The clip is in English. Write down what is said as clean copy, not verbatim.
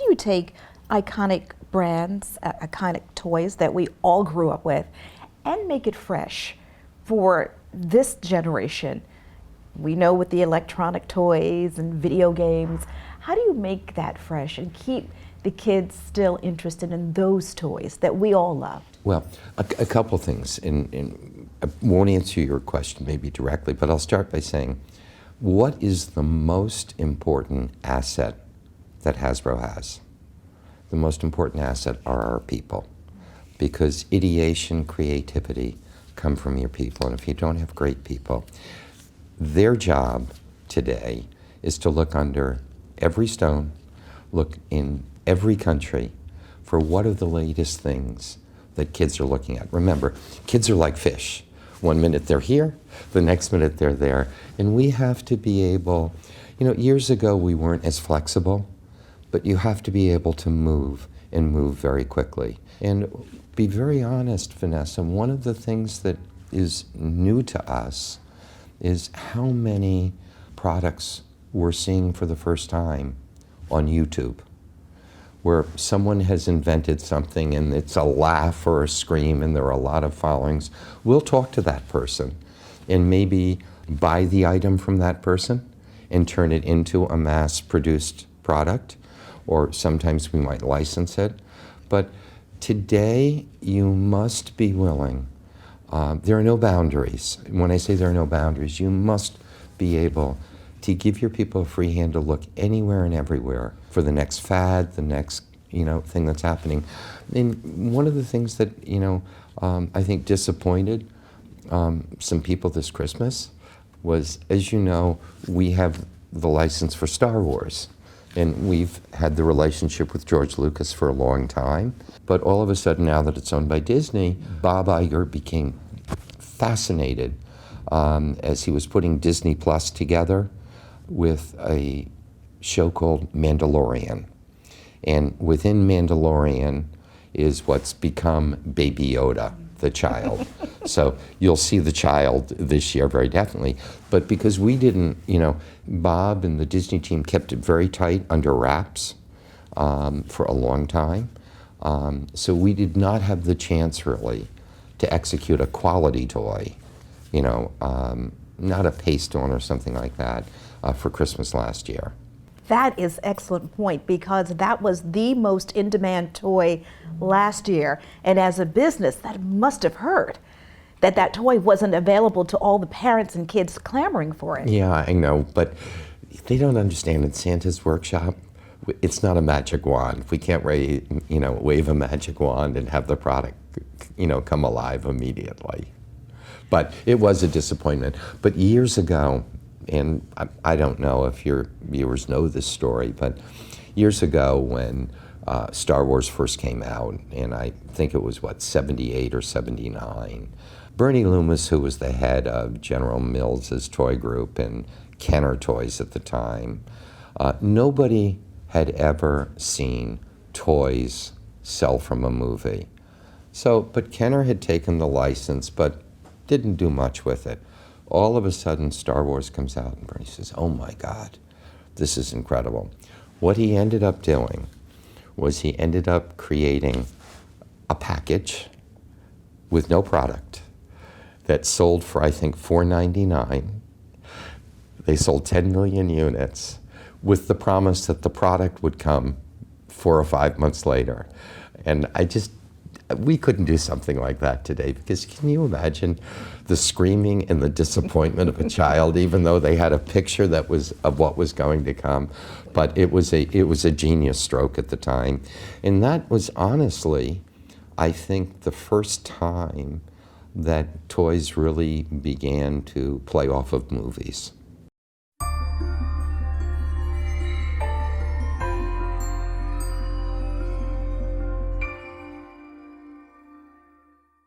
you take iconic brands, iconic toys that we all grew up with, and make it fresh for this generation? We know with the electronic toys and video games, how do you make that fresh and keep the kids still interested in those toys that we all love? Well, a couple things. I won't answer your question maybe directly, but I'll start by saying, what is the most important asset that Hasbro has? The most important asset are our people, because ideation, creativity come from your people. And if you don't have great people, their job today is to look under every stone, look in every country for what are the latest things that kids are looking at. Remember, kids are like fish. One minute they're here, the next minute they're there. And we have to be able, years ago we weren't as flexible, but you have to be able to move and move very quickly. And be very honest, Vanessa, one of the things that is new to us is how many products we're seeing for the first time on YouTube, where someone has invented something and it's a laugh or a scream and there are a lot of followings. We'll talk to that person and maybe buy the item from that person and turn it into a mass-produced product, or sometimes we might license it. But today, you must be willing. There are no boundaries. When I say there are no boundaries, you must be able to give your people a free hand to look anywhere and everywhere for the next fad, the next thing that's happening. And one of the things that I think disappointed some people this Christmas was, as you know, we have the license for Star Wars. And we've had the relationship with George Lucas for a long time. But all of a sudden, now that it's owned by Disney, Bob Iger became fascinated as he was putting Disney Plus together with a show called Mandalorian. And within Mandalorian is what's become Baby Yoda, the child. So you'll see the child this year very definitely. But because we didn't, Bob and the Disney team kept it very tight under wraps for a long time. So we did not have the chance really to execute a quality toy, not a paste on or something like that for Christmas last year. That is excellent point, because that was the most in-demand toy last year. And as a business, that must have hurt that toy wasn't available to all the parents and kids clamoring for it. Yeah, I know, but they don't understand in Santa's workshop, it's not a magic wand. We can't wave a magic wand and have the product, come alive immediately. But it was a disappointment. But years ago, and I don't know if your viewers know this story, but years ago when Star Wars first came out, and I think it was, 78 or 79, Bernie Loomis, who was the head of General Mills' toy group and Kenner Toys at the time, nobody had ever seen toys sell from a movie. But Kenner had taken the license, but didn't do much with it. All of a sudden, Star Wars comes out, and Bernie says, oh my God, this is incredible. What he ended up doing was he ended up creating a package with no product that sold for, I think, $4.99. They sold 10 million units with the promise that the product would come 4 or 5 months later. And we couldn't do something like that today, because can you imagine the screaming and the disappointment of a child, even though they had a picture that was of what was going to come? But it was a genius stroke at the time. And that was honestly, I think, the first time that toys really began to play off of movies.